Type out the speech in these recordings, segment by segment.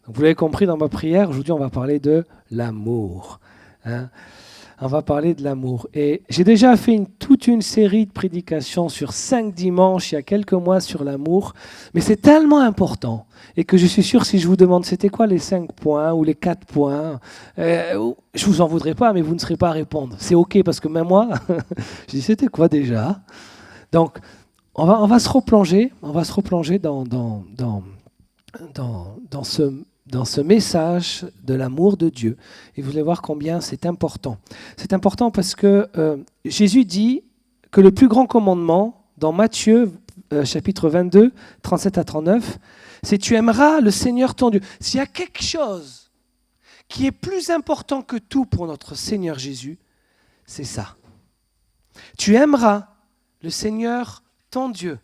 Donc, vous l'avez compris dans ma prière, aujourd'hui on va parler de l'amour. Hein. On va parler de l'amour. Et j'ai déjà fait toute une série de prédications sur 5 dimanches, il y a quelques mois, sur l'amour. Mais c'est tellement important. Et que je suis sûr, si je vous demande c'était quoi les 5 points ou les 4 points, je vous en voudrais pas, mais vous ne serez pas à répondre. C'est OK, parce que même moi, je dis c'était quoi déjà. Donc, on va se replonger dans ce message de l'amour de Dieu. Et vous allez voir combien c'est important. C'est important parce que Jésus dit que le plus grand commandement, dans Matthieu chapitre 22, 37 à 39, c'est tu aimeras le Seigneur ton Dieu. S'il y a quelque chose qui est plus important que tout pour notre Seigneur Jésus, c'est ça. Tu aimeras le Seigneur ton Dieu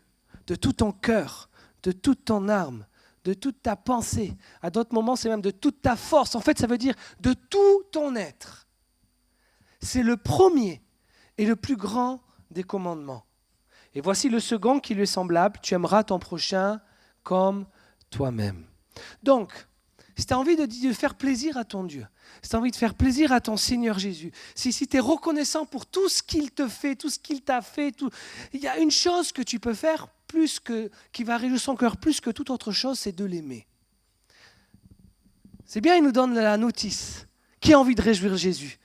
de tout ton cœur, de toute ton âme, de toute ta pensée. À d'autres moments, c'est même de toute ta force. En fait, ça veut dire de tout ton être. C'est le premier et le plus grand des commandements. Et voici le second qui lui est semblable. Tu aimeras ton prochain comme toi-même. Donc, si tu as envie de faire plaisir à ton Dieu, si tu as envie de faire plaisir à ton Seigneur Jésus, si tu es reconnaissant pour tout ce qu'il te fait, tout ce qu'il t'a fait, il y a une chose que tu peux faire qui va réjouir son cœur plus que toute autre chose, c'est de l'aimer. C'est bien, il nous donne la notice. Qui a envie de réjouir Jésus ?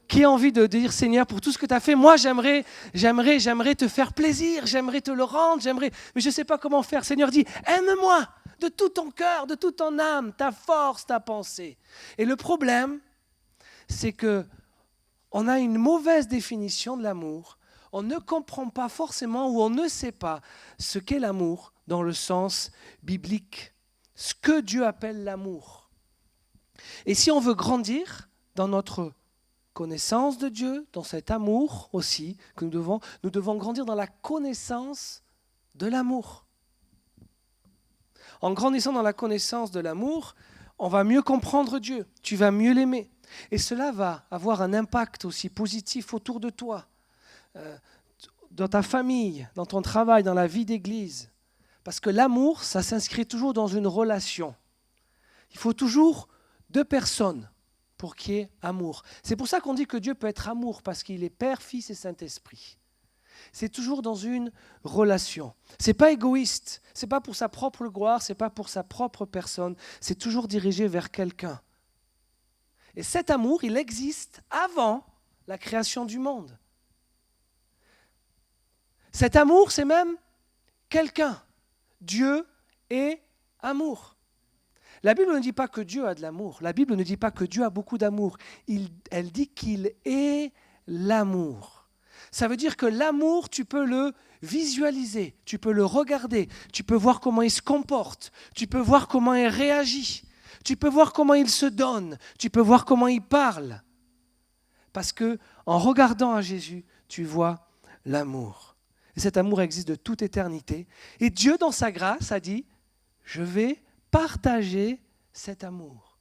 Qui a envie de dire Seigneur, pour tout ce que tu as fait, moi j'aimerais te faire plaisir, j'aimerais te le rendre, mais je ne sais pas comment faire. Seigneur dit, aime-moi de tout ton cœur, de toute ton âme, ta force, ta pensée. Et le problème, c'est que on a une mauvaise définition de l'amour. On ne comprend pas forcément ou on ne sait pas ce qu'est l'amour dans le sens biblique, ce que Dieu appelle l'amour. Et si on veut grandir dans notre connaissance de Dieu, dans cet amour aussi, que nous devons grandir dans la connaissance de l'amour. En grandissant dans la connaissance de l'amour, on va mieux comprendre Dieu, tu vas mieux l'aimer. Et cela va avoir un impact aussi positif autour de toi, dans ta famille, dans ton travail, dans la vie d'église. Parce que l'amour, ça s'inscrit toujours dans une relation. Il faut toujours 2 personnes pour qu'il y ait amour. C'est pour ça qu'on dit que Dieu peut être amour, parce qu'il est Père, Fils et Saint-Esprit. C'est toujours dans une relation. Ce n'est pas égoïste, ce n'est pas pour sa propre gloire, ce n'est pas pour sa propre personne, c'est toujours dirigé vers quelqu'un. Et cet amour, il existe avant la création du monde. Cet amour, c'est même quelqu'un. Dieu est amour. La Bible ne dit pas que Dieu a de l'amour. La Bible ne dit pas que Dieu a beaucoup d'amour. Elle dit qu'il est l'amour. Ça veut dire que l'amour, tu peux le visualiser, tu peux le regarder, tu peux voir comment il se comporte, tu peux voir comment il réagit, tu peux voir comment il se donne, tu peux voir comment il parle. Parce que en regardant à Jésus, tu vois l'amour. Et cet amour existe de toute éternité. Et Dieu, dans sa grâce, a dit, je vais partager cet amour.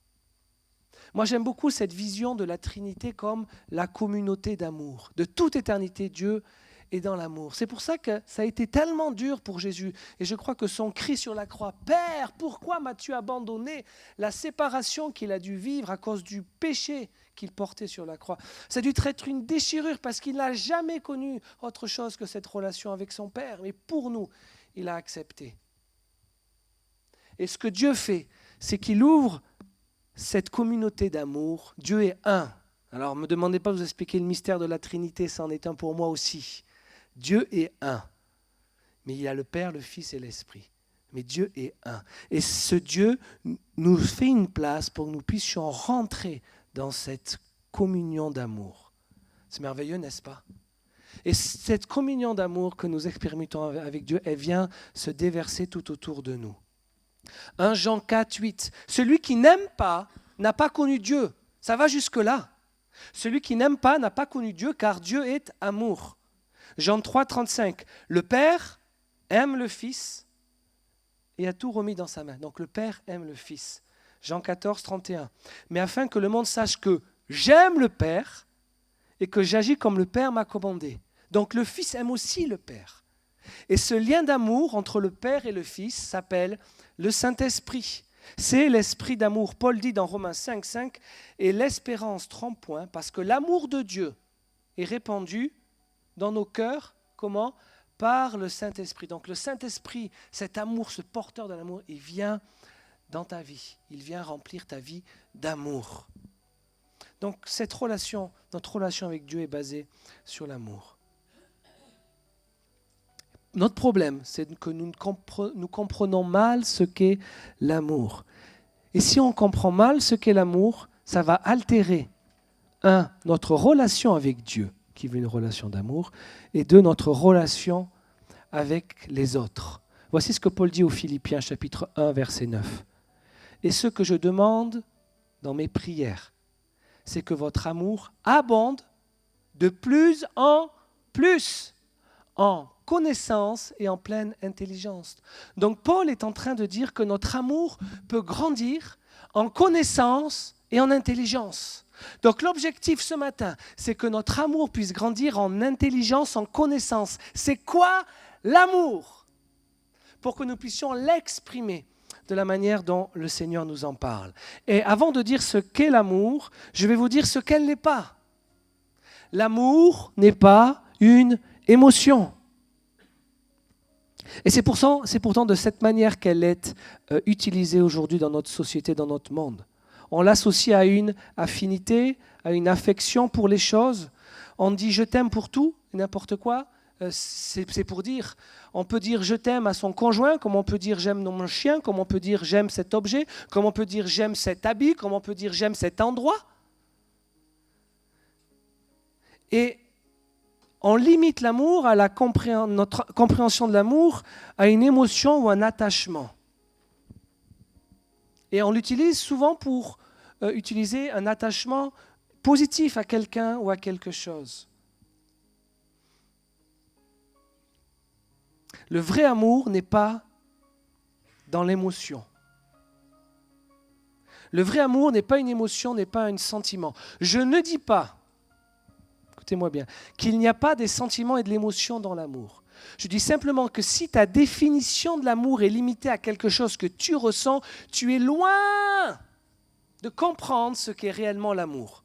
Moi, j'aime beaucoup cette vision de la Trinité comme la communauté d'amour. De toute éternité, Dieu est dans l'amour. C'est pour ça que ça a été tellement dur pour Jésus. Et je crois que son cri sur la croix, « Père, pourquoi m'as-tu abandonné ?» La séparation qu'il a dû vivre à cause du péché qu'il portait sur la croix. Ça a dû être une déchirure parce qu'il n'a jamais connu autre chose que cette relation avec son Père. Mais pour nous, il a accepté. Et ce que Dieu fait, c'est qu'il ouvre cette communauté d'amour. Dieu est un. Alors, ne me demandez pas de vous expliquer le mystère de la Trinité, ça en est un pour moi aussi. Dieu est un. Mais il y a le Père, le Fils et l'Esprit. Mais Dieu est un. Et ce Dieu nous fait une place pour que nous puissions rentrer dans cette communion d'amour. C'est merveilleux, n'est-ce pas ? Et cette communion d'amour que nous expérimentons avec Dieu, elle vient se déverser tout autour de nous. 1 Jean 4, 8. Celui qui n'aime pas n'a pas connu Dieu. Ça va jusque-là. Celui qui n'aime pas n'a pas connu Dieu, car Dieu est amour. Jean 3, 35. Le Père aime le Fils et a tout remis dans sa main. Donc le Père aime le Fils. Jean 14, 31. Mais afin que le monde sache que j'aime le Père et que j'agis comme le Père m'a commandé. Donc le Fils aime aussi le Père. Et ce lien d'amour entre le Père et le Fils s'appelle le Saint-Esprit. C'est l'esprit d'amour. Paul dit dans Romains 5, 5, « Et l'espérance trompe point, parce que l'amour de Dieu est répandu dans nos cœurs. » Comment ? Par le Saint-Esprit. Donc le Saint-Esprit, cet amour, ce porteur de l'amour, il vient dans ta vie. Il vient remplir ta vie d'amour. Donc cette relation, notre relation avec Dieu est basée sur l'amour. Notre problème, c'est que nous comprenons mal ce qu'est l'amour. Et si on comprend mal ce qu'est l'amour, ça va altérer, notre relation avec Dieu, qui veut une relation d'amour, et notre relation avec les autres. Voici ce que Paul dit aux Philippiens, chapitre 1, verset 9. « Et ce que je demande dans mes prières, c'est que votre amour abonde de plus en plus en connaissance et en pleine intelligence. » Donc Paul est en train de dire que notre amour peut grandir en connaissance et en intelligence. Donc l'objectif ce matin, c'est que notre amour puisse grandir en intelligence, en connaissance. C'est quoi l'amour ? Pour que nous puissions l'exprimer de la manière dont le Seigneur nous en parle. Et avant de dire ce qu'est l'amour, je vais vous dire ce qu'elle n'est pas. L'amour n'est pas une émotion. Et c'est pourtant de cette manière qu'elle est utilisée aujourd'hui dans notre société, dans notre monde. On l'associe à une affinité, à une affection pour les choses. On dit « je t'aime » pour tout, n'importe quoi. C'est pour dire, on peut dire « je t'aime » à son conjoint, comme on peut dire « j'aime mon chien », comme on peut dire « j'aime cet objet », comme on peut dire « j'aime cet habit », comme on peut dire « j'aime cet endroit ». Et on limite l'amour à notre compréhension de l'amour à une émotion ou un attachement. Et on l'utilise souvent pour utiliser un attachement positif à quelqu'un ou à quelque chose. Le vrai amour n'est pas dans l'émotion. Le vrai amour n'est pas une émotion, n'est pas un sentiment. Je ne dis pas, écoutez-moi bien, qu'il n'y a pas des sentiments et de l'émotion dans l'amour. Je dis simplement que si ta définition de l'amour est limitée à quelque chose que tu ressens, tu es loin de comprendre ce qu'est réellement l'amour.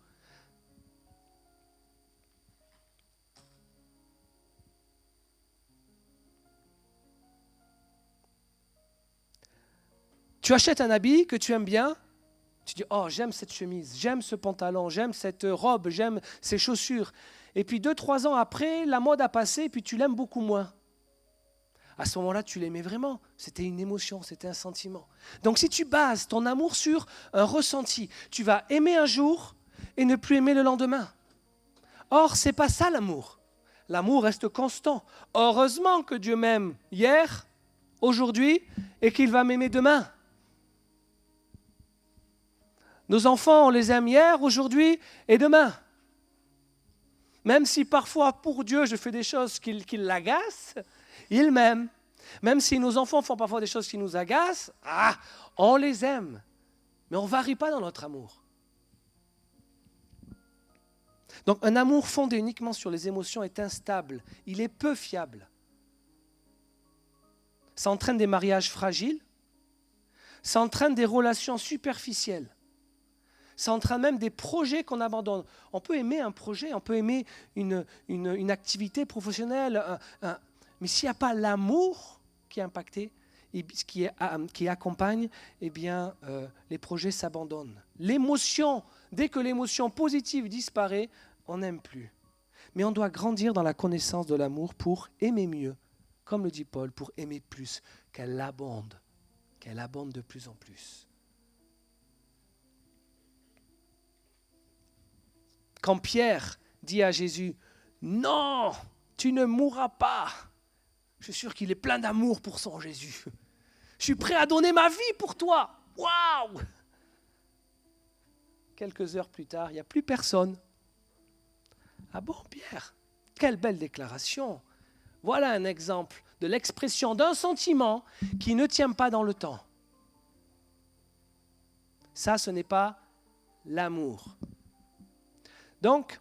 Tu achètes un habit que tu aimes bien, tu dis « Oh, j'aime cette chemise, j'aime ce pantalon, j'aime cette robe, j'aime ces chaussures. » Et puis 2-3 ans après, la mode a passé et puis tu l'aimes beaucoup moins. À ce moment-là, tu l'aimais vraiment. C'était une émotion, c'était un sentiment. Donc si tu bases ton amour sur un ressenti, tu vas aimer un jour et ne plus aimer le lendemain. Or, ce n'est pas ça l'amour. L'amour reste constant. Heureusement que Dieu m'aime hier, aujourd'hui, et qu'il va m'aimer demain. Nos enfants, on les aime hier, aujourd'hui et demain. Même si parfois, pour Dieu, je fais des choses qui l'agacent, il m'aime. Même si nos enfants font parfois des choses qui nous agacent, on les aime. Mais on ne varie pas dans notre amour. Donc un amour fondé uniquement sur les émotions est instable. Il est peu fiable. Ça entraîne des mariages fragiles. Ça entraîne des relations superficielles. Ça entraîne même des projets qu'on abandonne. On peut aimer un projet, on peut aimer une activité professionnelle, mais s'il n'y a pas l'amour qui est impacté, qui accompagne, eh bien, les projets s'abandonnent. L'émotion, dès que l'émotion positive disparaît, on n'aime plus. Mais on doit grandir dans la connaissance de l'amour pour aimer mieux, comme le dit Paul, pour aimer plus, qu'elle abonde de plus en plus. Quand Pierre dit à Jésus, « Non, tu ne mourras pas », je suis sûr qu'il est plein d'amour pour son Jésus. Je suis prêt à donner ma vie pour toi. Waouh! Quelques heures plus tard, il n'y a plus personne. Ah bon, Pierre? Quelle belle déclaration. Voilà un exemple de l'expression d'un sentiment qui ne tient pas dans le temps. Ça, ce n'est pas l'amour. Donc,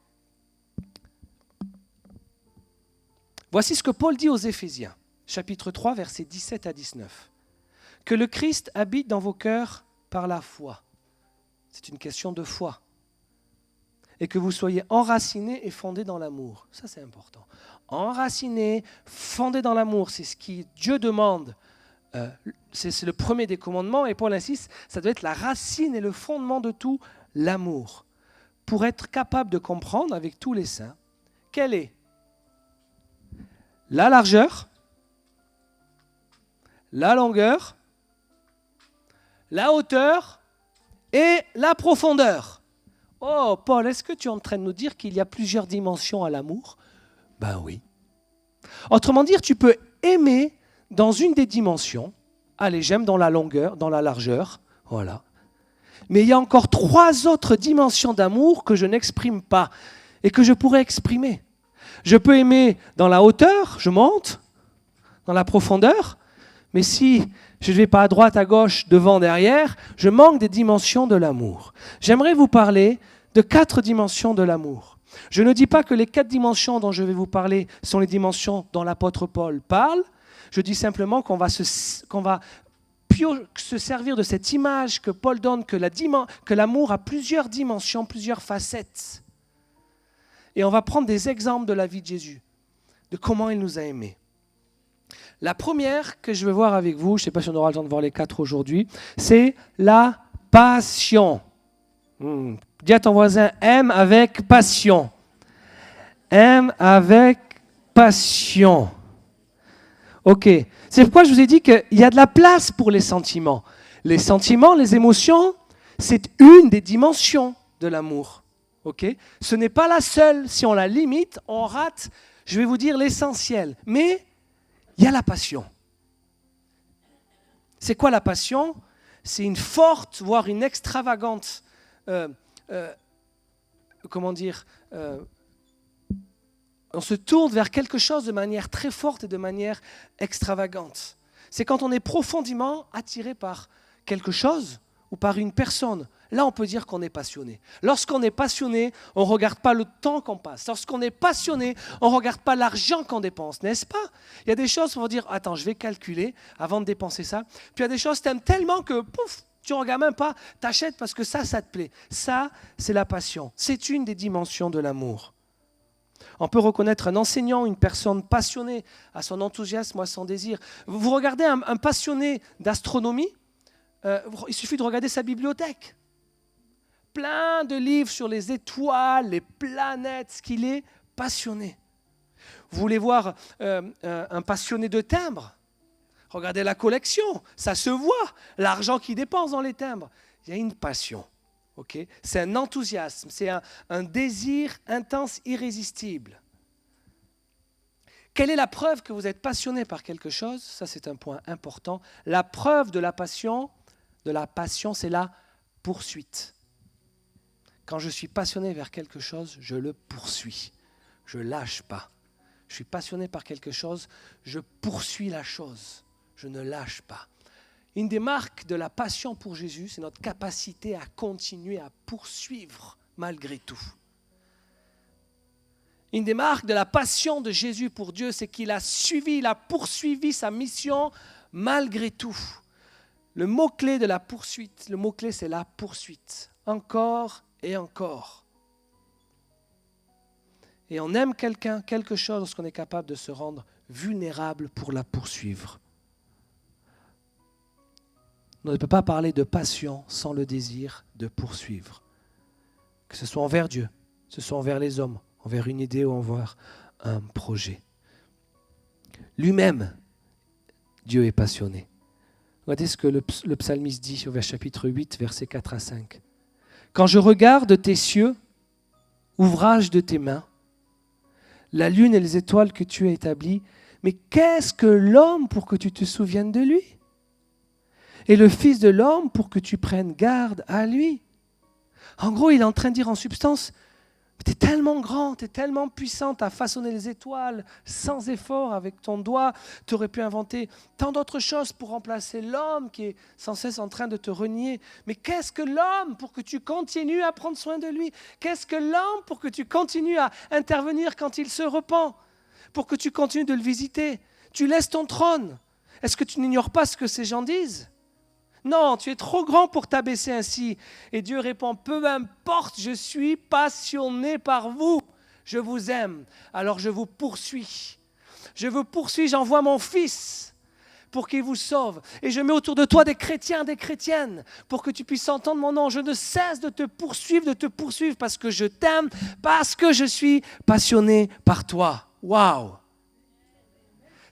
voici ce que Paul dit aux Éphésiens, chapitre 3, versets 17 à 19. « Que le Christ habite dans vos cœurs par la foi. C'est une question de foi. Et que vous soyez enracinés et fondés dans l'amour. Ça, c'est important. Enracinés, fondés dans l'amour, c'est ce que Dieu demande. C'est le premier des commandements. Et Paul insiste, ça doit être la racine et le fondement de tout, l'amour. Pour être capable de comprendre avec tous les saints, quelle est la largeur, la longueur, la hauteur et la profondeur. Oh, Paul, est-ce que tu es en train de nous dire qu'il y a plusieurs dimensions à l'amour? Ben oui. Autrement dit, tu peux aimer dans une des dimensions. Allez, j'aime dans la longueur, dans la largeur. Voilà. Mais il y a encore 3 autres dimensions d'amour que je n'exprime pas et que je pourrais exprimer. Je peux aimer dans la hauteur, je monte, dans la profondeur, mais si je ne vais pas à droite, à gauche, devant, derrière, je manque des dimensions de l'amour. J'aimerais vous parler de 4 dimensions de l'amour. Je ne dis pas que les 4 dimensions dont je vais vous parler sont les dimensions dont l'apôtre Paul parle. Je dis simplement qu'on va se servir de cette image que Paul donne, que l'amour a plusieurs dimensions, plusieurs facettes. Et on va prendre des exemples de la vie de Jésus, de comment il nous a aimés. La première que je vais voir avec vous, je ne sais pas si on aura le temps de voir les 4 aujourd'hui, c'est la passion. Dis à ton voisin, aime avec passion. Aime avec passion. Ok, c'est pourquoi je vous ai dit qu'il y a de la place pour les sentiments. Les sentiments, les émotions, c'est une des dimensions de l'amour. Okay? Ce n'est pas la seule. Si on la limite, on rate, je vais vous dire, l'essentiel. Mais il y a la passion. C'est quoi la passion? C'est une forte, voire une extravagante, on se tourne vers quelque chose de manière très forte et de manière extravagante. C'est quand on est profondément attiré par quelque chose ou par une personne. Là, on peut dire qu'on est passionné. Lorsqu'on est passionné, on ne regarde pas le temps qu'on passe. Lorsqu'on est passionné, on ne regarde pas l'argent qu'on dépense, n'est-ce pas? Il y a des choses où on va dire, attends, je vais calculer avant de dépenser ça. Puis il y a des choses que tu aimes tellement que, pouf, tu ne regardes même pas, tu achètes parce que ça te plaît. Ça, c'est la passion. C'est une des dimensions de l'amour. On peut reconnaître un enseignant, une personne passionnée à son enthousiasme ou à son désir. Vous regardez un passionné d'astronomie, il suffit de regarder sa bibliothèque. Plein de livres sur les étoiles, les planètes, ce qu'il est passionné. Vous voulez voir un passionné de timbres? Regardez la collection, ça se voit, l'argent qu'il dépense dans les timbres. Il y a une passion. Okay? C'est un enthousiasme, c'est un désir intense, irrésistible. Quelle est la preuve que vous êtes passionné par quelque chose? Ça, c'est un point important. La preuve de la passion, c'est la poursuite. Quand je suis passionné vers quelque chose, je le poursuis. Je ne lâche pas. Je suis passionné par quelque chose, je poursuis la chose. Je ne lâche pas. Une des marques de la passion pour Jésus, c'est notre capacité à continuer à poursuivre malgré tout. Une des marques de la passion de Jésus pour Dieu, c'est qu'il a suivi, il a poursuivi sa mission malgré tout. Le mot-clé de la poursuite, le mot-clé c'est la poursuite. Encore et encore. Et on aime quelqu'un, quelque chose, lorsqu'on est capable de se rendre vulnérable pour la poursuivre. On ne peut pas parler de passion sans le désir de poursuivre. Que ce soit envers Dieu, que ce soit envers les hommes, envers une idée ou envers un projet. Lui-même, Dieu est passionné. Regardez ce que le psalmiste dit au chapitre 8, versets 4 à 5. « Quand je regarde tes cieux, ouvrage de tes mains, la lune et les étoiles que tu as établies, mais qu'est-ce que l'homme pour que tu te souviennes de lui ? Et le Fils de l'homme pour que tu prennes garde à lui. » En gros, il est en train de dire en substance, tu es tellement grand, tu es tellement puissant, tu as façonné les étoiles sans effort avec ton doigt, tu aurais pu inventer tant d'autres choses pour remplacer l'homme qui est sans cesse en train de te renier. Mais qu'est-ce que l'homme pour que tu continues à prendre soin de lui? Qu'est-ce que l'homme pour que tu continues à intervenir quand il se repent? Pour que tu continues de le visiter? Tu laisses ton trône. Est-ce que tu n'ignores pas ce que ces gens disent? Non, tu es trop grand pour t'abaisser ainsi. Et Dieu répond, peu importe, je suis passionné par vous. Je vous aime, alors je vous poursuis. Je vous poursuis, j'envoie mon Fils pour qu'il vous sauve. Et je mets autour de toi des chrétiens, des chrétiennes, pour que tu puisses entendre mon nom. Je ne cesse de te poursuivre parce que je t'aime, parce que je suis passionné par toi. Waouh!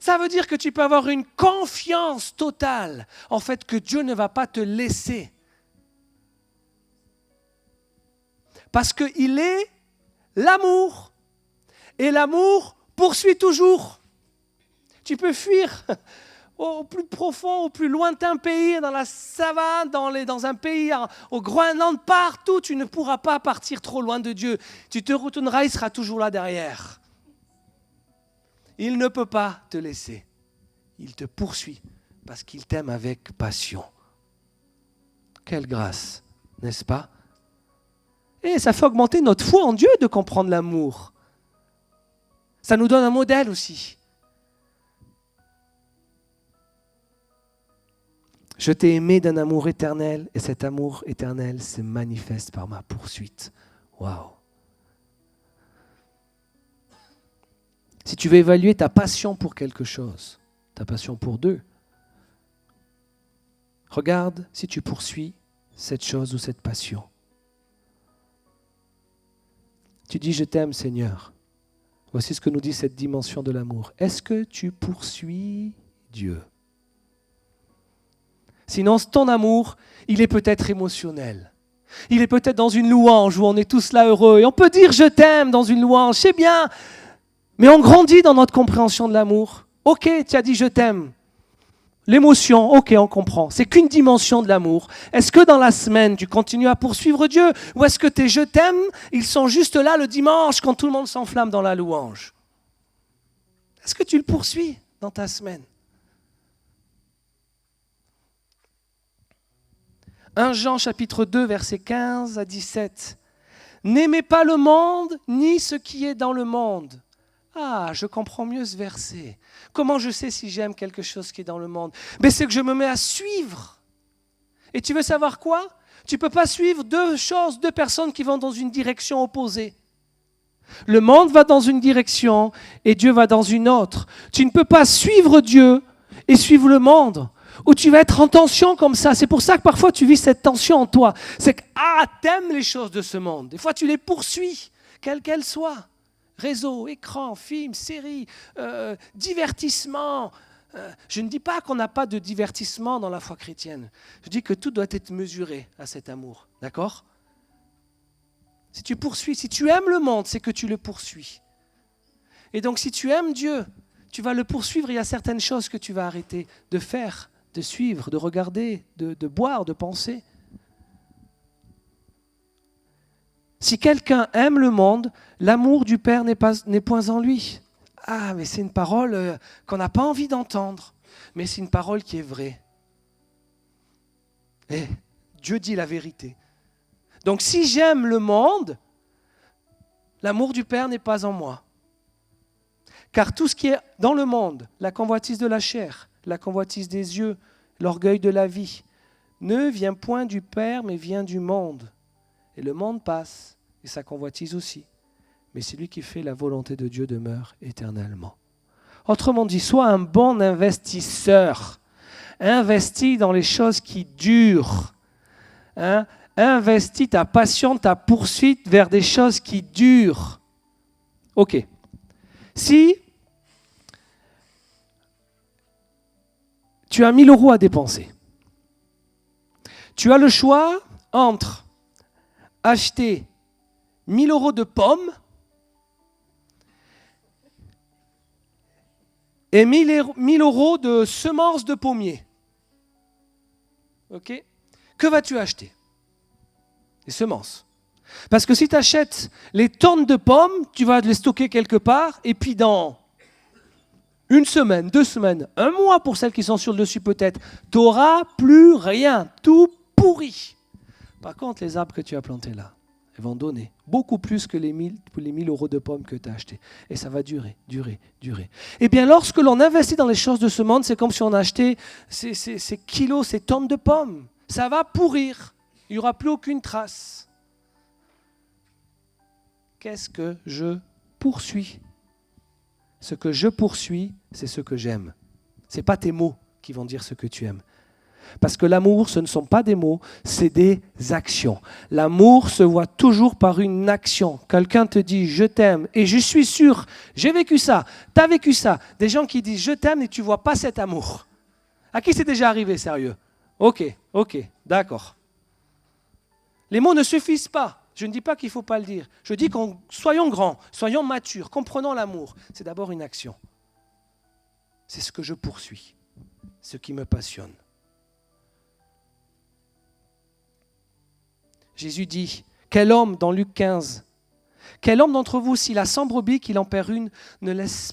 Ça veut dire que tu peux avoir une confiance totale, en fait, que Dieu ne va pas te laisser. Parce qu'il est l'amour. Et l'amour poursuit toujours. Tu peux fuir au plus profond, au plus lointain pays, dans la savane, dans un pays, au Groenland, partout, tu ne pourras pas partir trop loin de Dieu. Tu te retourneras, il sera toujours là derrière. Il ne peut pas te laisser. Il te poursuit parce qu'il t'aime avec passion. Quelle grâce, n'est-ce pas? Et ça fait augmenter notre foi en Dieu de comprendre l'amour. Ça nous donne un modèle aussi. Je t'ai aimé d'un amour éternel et cet amour éternel se manifeste par ma poursuite. Waouh! Si tu veux évaluer ta passion pour quelque chose, ta passion pour Dieu, regarde si tu poursuis cette chose ou cette passion. Tu dis « Je t'aime Seigneur ». Voici ce que nous dit cette dimension de l'amour. Est-ce que tu poursuis Dieu? Sinon, ton amour, il est peut-être émotionnel. Il est peut-être dans une louange où on est tous là heureux. Et on peut dire « Je t'aime » dans une louange, c'est bien. Mais on grandit dans notre compréhension de l'amour. Ok, tu as dit « Je t'aime ». L'émotion, ok, on comprend. C'est qu'une dimension de l'amour. Est-ce que dans la semaine, tu continues à poursuivre Dieu? Ou est-ce que tes « je t'aime », ils sont juste là le dimanche quand tout le monde s'enflamme dans la louange? Est-ce que tu le poursuis dans ta semaine? 1 Jean chapitre 2, versets 15 à 17. N'aimez pas le monde, ni ce qui est dans le monde. Ah, je comprends mieux ce verset. Comment je sais si j'aime quelque chose qui est dans le monde? Mais c'est que je me mets à suivre. Et tu veux savoir quoi? Tu ne peux pas suivre deux personnes qui vont dans une direction opposée. Le monde va dans une direction et Dieu va dans une autre. Tu ne peux pas suivre Dieu et suivre le monde. Ou tu vas être en tension comme ça. C'est pour ça que parfois tu vis cette tension en toi. C'est que, t'aimes les choses de ce monde. Des fois tu les poursuis, quelles qu'elles soient. Réseau, écran, film, série, divertissement. Je ne dis pas qu'on n'a pas de divertissement dans la foi chrétienne. Je dis que tout doit être mesuré à cet amour. D'accord? Si tu poursuis, si tu aimes le monde, c'est que tu le poursuis. Et donc si tu aimes Dieu, tu vas le poursuivre. Il y a certaines choses que tu vas arrêter de faire, de suivre, de regarder, de boire, de penser. Si quelqu'un aime le monde, l'amour du Père n'est point en lui. Ah, mais c'est une parole qu'on n'a pas envie d'entendre, mais c'est une parole qui est vraie. Et Dieu dit la vérité. Donc si j'aime le monde, l'amour du Père n'est pas en moi. Car tout ce qui est dans le monde, la convoitise de la chair, la convoitise des yeux, l'orgueil de la vie, ne vient point du Père, mais vient du monde. Et le monde passe, et sa convoitise aussi. Mais celui qui fait la volonté de Dieu demeure éternellement. Autrement dit, sois un bon investisseur. Investis dans les choses qui durent. Investis ta passion, ta poursuite vers des choses qui durent. Ok. Si tu as 1 000 € à dépenser, tu as le choix entre acheter 1 000 € de pommes et 1 000 € de semences de pommiers. Ok? Que vas-tu acheter? Les semences. Parce que si tu achètes les tonnes de pommes, tu vas les stocker quelque part, et puis dans 1 semaine, 2 semaines, 1 mois pour celles qui sont sur le dessus peut-être, tu n'auras plus rien, tout pourri. Par contre, les arbres que tu as plantés là, Elles vont donner beaucoup plus que les 1000 euros de pommes que tu as achetés. Et ça va durer. Eh bien, lorsque l'on investit dans les choses de ce monde, c'est comme si on achetait ces kilos, ces tonnes de pommes. Ça va pourrir. Il n'y aura plus aucune trace. Qu'est-ce que je poursuis? Ce que je poursuis, c'est ce que j'aime. Ce n'est pas tes mots qui vont dire ce que tu aimes. Parce que l'amour, ce ne sont pas des mots, c'est des actions. L'amour se voit toujours par une action. Quelqu'un te dit « je t'aime » et je suis sûr, j'ai vécu ça, tu as vécu ça. Des gens qui disent « je t'aime » et tu ne vois pas cet amour. À qui c'est déjà arrivé, sérieux? Ok, d'accord. Les mots ne suffisent pas. Je ne dis pas qu'il ne faut pas le dire. Je dis soyons grands, soyons matures, comprenons l'amour. C'est d'abord une action. C'est ce que je poursuis, ce qui me passionne. Jésus dit, quel homme, dans Luc 15, quel homme d'entre vous, s'il a 100 brebis, qu'il en perd une, ne laisse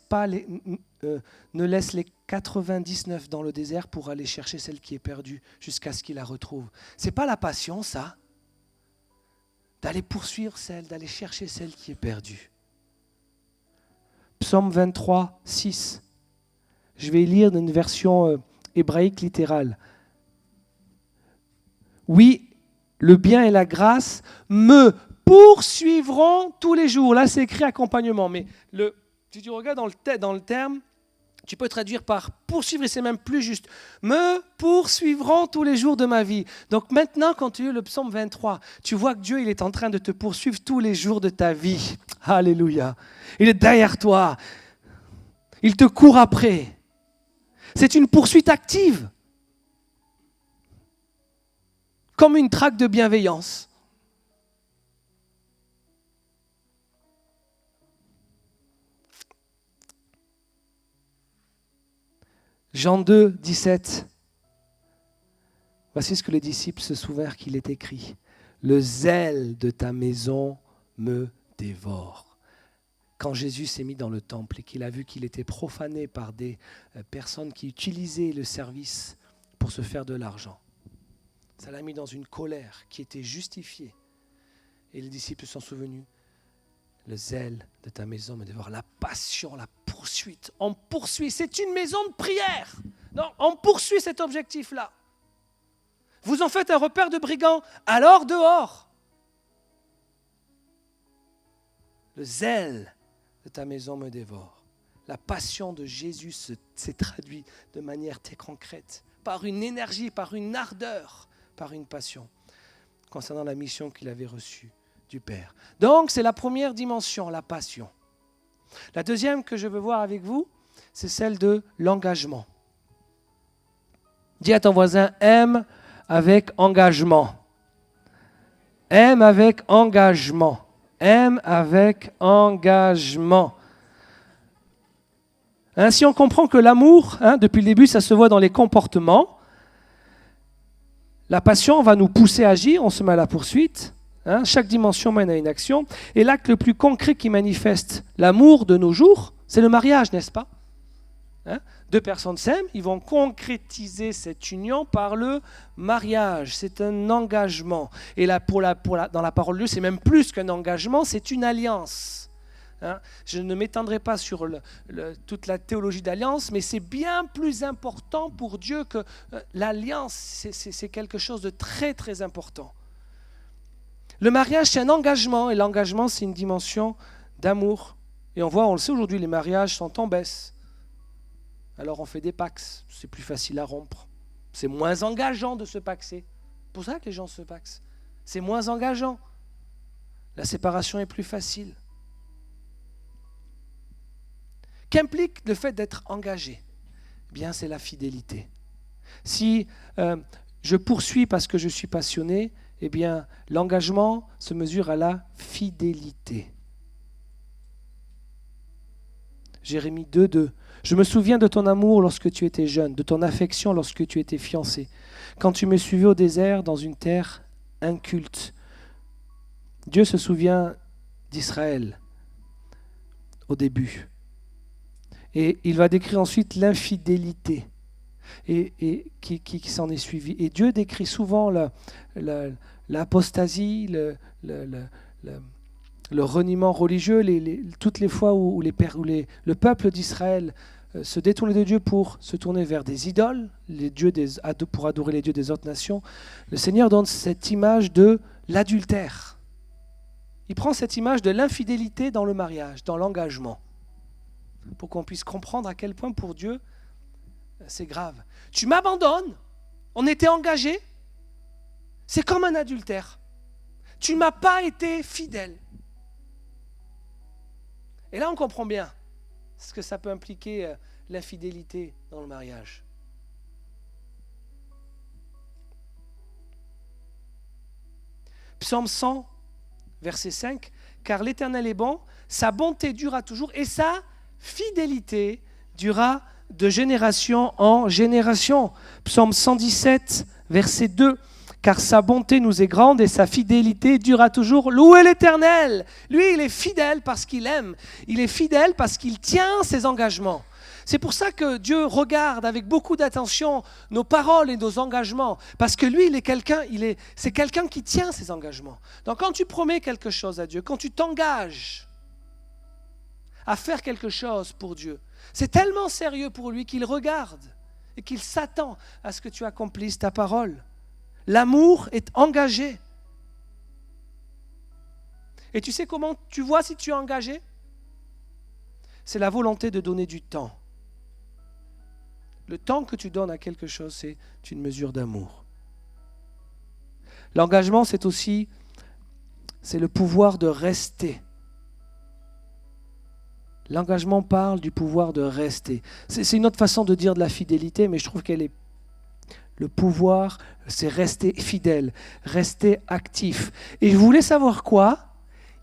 les 99 dans le désert pour aller chercher celle qui est perdue jusqu'à ce qu'il la retrouve. C'est pas la passion, ça? D'aller poursuivre celle, d'aller chercher celle qui est perdue. Psaume 23, 6. Je vais lire dans une version hébraïque littérale. Oui, le bien et la grâce me poursuivront tous les jours. Là, c'est écrit accompagnement. Mais si tu regardes dans le terme, tu peux traduire par poursuivre, et c'est même plus juste. Me poursuivront tous les jours de ma vie. Donc maintenant, quand tu lis le psaume 23, tu vois que Dieu il est en train de te poursuivre tous les jours de ta vie. Alléluia. Il est derrière toi. Il te court après. C'est une poursuite active. Comme une traque de bienveillance. Jean 2, 17. Voici ce que les disciples se souvinrent qu'il est écrit. Le zèle de ta maison me dévore. Quand Jésus s'est mis dans le temple et qu'il a vu qu'il était profané par des personnes qui utilisaient le service pour se faire de l'argent, ça l'a mis dans une colère qui était justifiée. Et les disciples se sont souvenus. Le zèle de ta maison me dévore. La passion, la poursuite. On poursuit. C'est une maison de prière. Non, on poursuit cet objectif-là. Vous en faites un repère de brigands, alors dehors. Le zèle de ta maison me dévore. La passion de Jésus s'est traduite de manière très concrète, par une énergie, par une ardeur, par une passion, concernant la mission qu'il avait reçue du Père. Donc, c'est la première dimension, la passion. La deuxième que je veux voir avec vous, c'est celle de l'engagement. Dis à ton voisin, aime avec engagement. Aime avec engagement. Aime avec engagement. Si on comprend que l'amour, depuis le début, ça se voit dans les comportements, la passion va nous pousser à agir, on se met à la poursuite. Chaque dimension mène à une action. Et l'acte le plus concret qui manifeste l'amour de nos jours, c'est le mariage, n'est-ce pas? Deux personnes s'aiment, ils vont concrétiser cette union par le mariage. C'est un engagement. Et là, dans la parole de Dieu, c'est même plus qu'un engagement, c'est une alliance. Je ne m'étendrai pas sur toute la théologie d'alliance, mais c'est bien plus important pour Dieu que l'alliance. C'est quelque chose de très, très important. Le mariage, c'est un engagement, et l'engagement, c'est une dimension d'amour. Et on le sait aujourd'hui, les mariages sont en baisse. Alors on fait des pax, c'est plus facile à rompre. C'est moins engageant de se paxer. C'est pour ça que les gens se paxent. C'est moins engageant. La séparation est plus facile. Qu'implique le fait d'être engagé? Eh bien, c'est la fidélité. Si je poursuis parce que je suis passionné, eh bien, l'engagement se mesure à la fidélité. Jérémie 2:2. Je me souviens de ton amour lorsque tu étais jeune, de ton affection lorsque tu étais fiancé, quand tu me suivais au désert dans une terre inculte. Dieu se souvient d'Israël au début. Et il va décrire ensuite l'infidélité qui s'en est suivie. Et Dieu décrit souvent l'apostasie, le reniement religieux, toutes les fois où le peuple d'Israël se détournait de Dieu pour se tourner vers des idoles, pour adorer les dieux des autres nations, le Seigneur donne cette image de l'adultère. Il prend cette image de l'infidélité dans le mariage, dans l'engagement, pour qu'on puisse comprendre à quel point pour Dieu, c'est grave. Tu m'abandonnes, on était engagés, c'est comme un adultère. Tu ne m'as pas été fidèle. Et là, on comprend bien ce que ça peut impliquer, l'infidélité dans le mariage. Psaume 100, verset 5, « Car l'Éternel est bon, sa bonté durera toujours, et sa fidélité durera de génération en génération. » Psaume 117, verset 2, « Car sa bonté nous est grande et sa fidélité durera toujours. Louez l'Éternel !» Lui, il est fidèle parce qu'il aime. Il est fidèle parce qu'il tient ses engagements. C'est pour ça que Dieu regarde avec beaucoup d'attention nos paroles et nos engagements. Parce que lui, c'est quelqu'un qui tient ses engagements. Donc quand tu promets quelque chose à Dieu, quand tu t'engages à faire quelque chose pour Dieu, c'est tellement sérieux pour lui qu'il regarde et qu'il s'attend à ce que tu accomplisses ta parole. L'amour est engagé. Et tu sais comment tu vois si tu es engagé ? C'est la volonté de donner du temps. Le temps que tu donnes à quelque chose, c'est une mesure d'amour. L'engagement, c'est le pouvoir de rester. L'engagement parle du pouvoir de rester. C'est une autre façon de dire de la fidélité, mais je trouve qu'elle est... Le pouvoir, c'est rester fidèle, rester actif. Et je voulais savoir quoi ?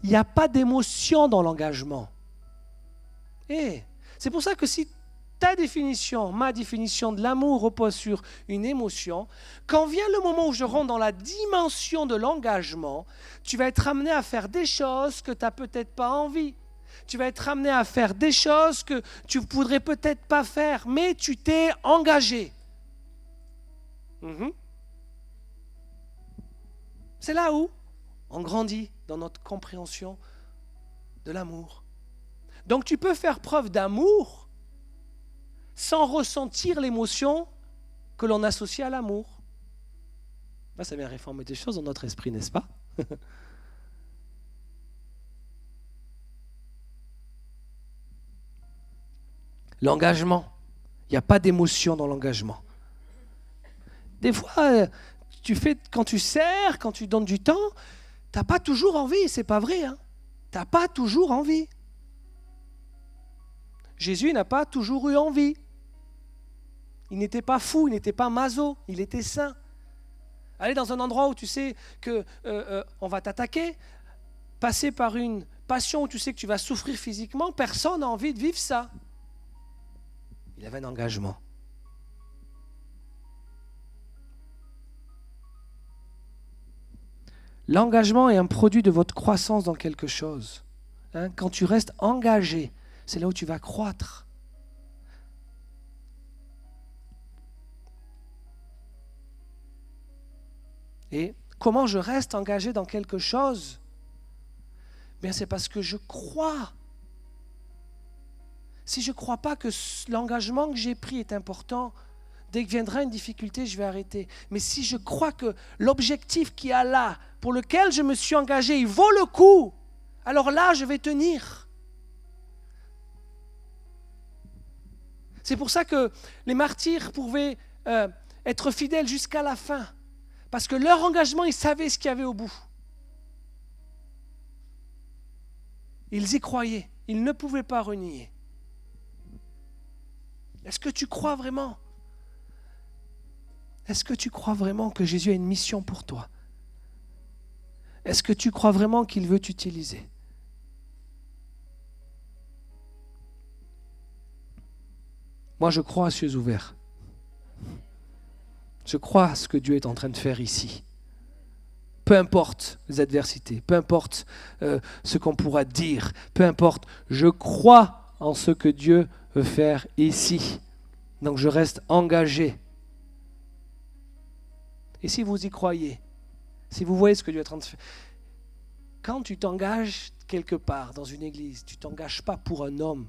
Il n'y a pas d'émotion dans l'engagement. Et c'est pour ça que si ma définition de l'amour repose sur une émotion, quand vient le moment où je rentre dans la dimension de l'engagement, tu vas être amené à faire des choses que tu n'as peut-être pas envie. Tu vas être amené à faire des choses que tu ne voudrais peut-être pas faire, mais tu t'es engagé. C'est là où on grandit dans notre compréhension de l'amour. Donc tu peux faire preuve d'amour sans ressentir l'émotion que l'on associe à l'amour. Là, ça vient réformer des choses dans notre esprit, n'est-ce pas ? L'engagement. Il n'y a pas d'émotion dans l'engagement. Des fois, quand tu sers, quand tu donnes du temps, tu n'as pas toujours envie, c'est pas vrai. Tu n'as pas toujours envie. Jésus n'a pas toujours eu envie. Il n'était pas fou, il n'était pas maso, il était saint. Aller dans un endroit où tu sais qu'on va t'attaquer, passer par une passion où tu sais que tu vas souffrir physiquement, personne n'a envie de vivre ça. Il avait un engagement. L'engagement est un produit de votre croissance dans quelque chose. Quand tu restes engagé, c'est là où tu vas croître. Et comment je reste engagé dans quelque chose ? Bien, c'est parce que je crois. Si je ne crois pas que l'engagement que j'ai pris est important, dès que viendra une difficulté, je vais arrêter. Mais si je crois que l'objectif qu'il y a là, pour lequel je me suis engagé, il vaut le coup, alors là, je vais tenir. C'est pour ça que les martyrs pouvaient être fidèles jusqu'à la fin. Parce que leur engagement, ils savaient ce qu'il y avait au bout. Ils y croyaient. Ils ne pouvaient pas renier. Est-ce que tu crois vraiment ? Est-ce que tu crois vraiment que Jésus a une mission pour toi ? Est-ce que tu crois vraiment qu'il veut t'utiliser ? Moi, je crois à cieux ouverts. Je crois à ce que Dieu est en train de faire ici. Peu importe les adversités, peu importe ce qu'on pourra dire, peu importe, je crois en ce que Dieu veut faire ici. Donc je reste engagé. Et si vous y croyez, si vous voyez ce que Dieu est en train de faire, quand tu t'engages quelque part dans une église, tu ne t'engages pas pour un homme.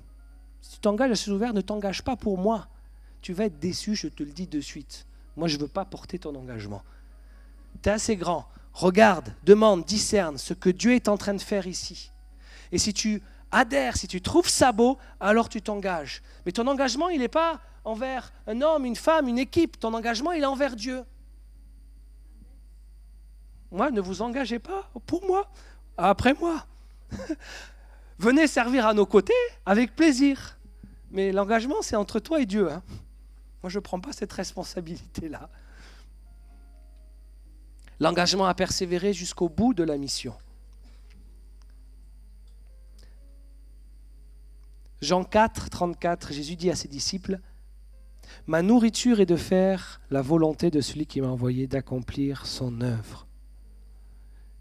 Si tu t'engages à ce ouvert, ne t'engage pas pour moi. Tu vas être déçu, je te le dis de suite. Moi, je ne veux pas porter ton engagement. Tu es assez grand. Regarde, demande, discerne ce que Dieu est en train de faire ici. Et si tu adhères, si tu trouves ça beau, alors tu t'engages. Mais ton engagement, il n'est pas envers un homme, une femme, une équipe. Ton engagement, il est envers Dieu. Moi, ne vous engagez pas pour moi, après moi. Venez servir à nos côtés avec plaisir. Mais l'engagement, c'est entre toi et Dieu. Hein. Moi, je ne prends pas cette responsabilité-là. L'engagement à persévérer jusqu'au bout de la mission. Jean 4, 34, Jésus dit à ses disciples, « Ma nourriture est de faire la volonté de celui qui m'a envoyé, d'accomplir son œuvre. »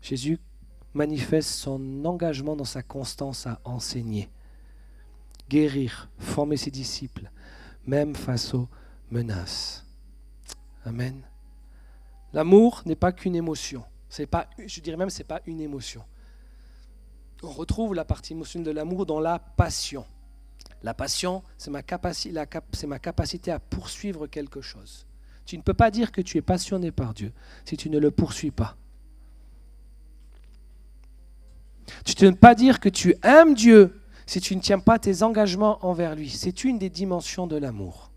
Jésus manifeste son engagement dans sa constance à enseigner, guérir, former ses disciples, même face aux menaces. Amen. L'amour n'est pas qu'une émotion. C'est pas, je dirais même, c'est pas une émotion. On retrouve la partie émotionnelle de l'amour dans la passion. La passion, c'est ma capacité à poursuivre quelque chose. Tu ne peux pas dire que tu es passionné par Dieu si tu ne le poursuis pas. Tu ne peux pas dire que tu aimes Dieu si tu ne tiens pas tes engagements envers lui. C'est une des dimensions de l'amour.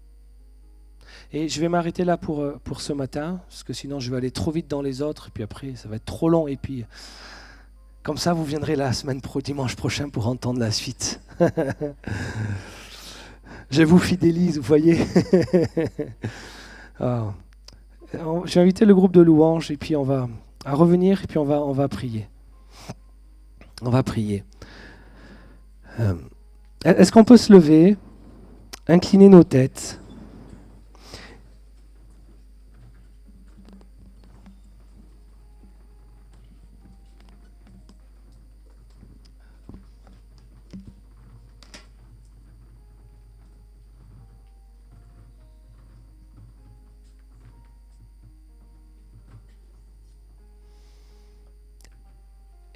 Et je vais m'arrêter là pour ce matin, parce que sinon je vais aller trop vite dans les autres, et puis après ça va être trop long, et puis comme ça vous viendrez la dimanche prochain pour entendre la suite. Je vous fidélise, vous voyez. Alors, je vais inviter le groupe de louanges, et puis on va revenir, et puis on va prier. On va prier. Est-ce qu'on peut se lever, incliner nos têtes ?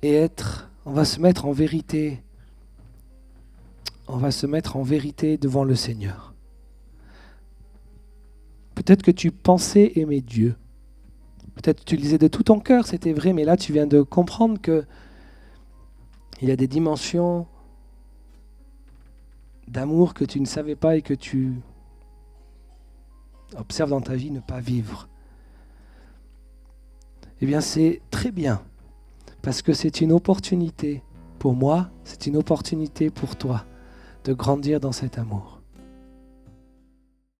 Et on va se mettre en vérité. On va se mettre en vérité devant le Seigneur. Peut-être que tu pensais aimer Dieu. Peut-être que tu le disais de tout ton cœur, c'était vrai, mais là tu viens de comprendre que il y a des dimensions d'amour que tu ne savais pas et que tu observes dans ta vie ne pas vivre. Eh bien, c'est très bien. Parce que c'est une opportunité pour moi, c'est une opportunité pour toi de grandir dans cet amour.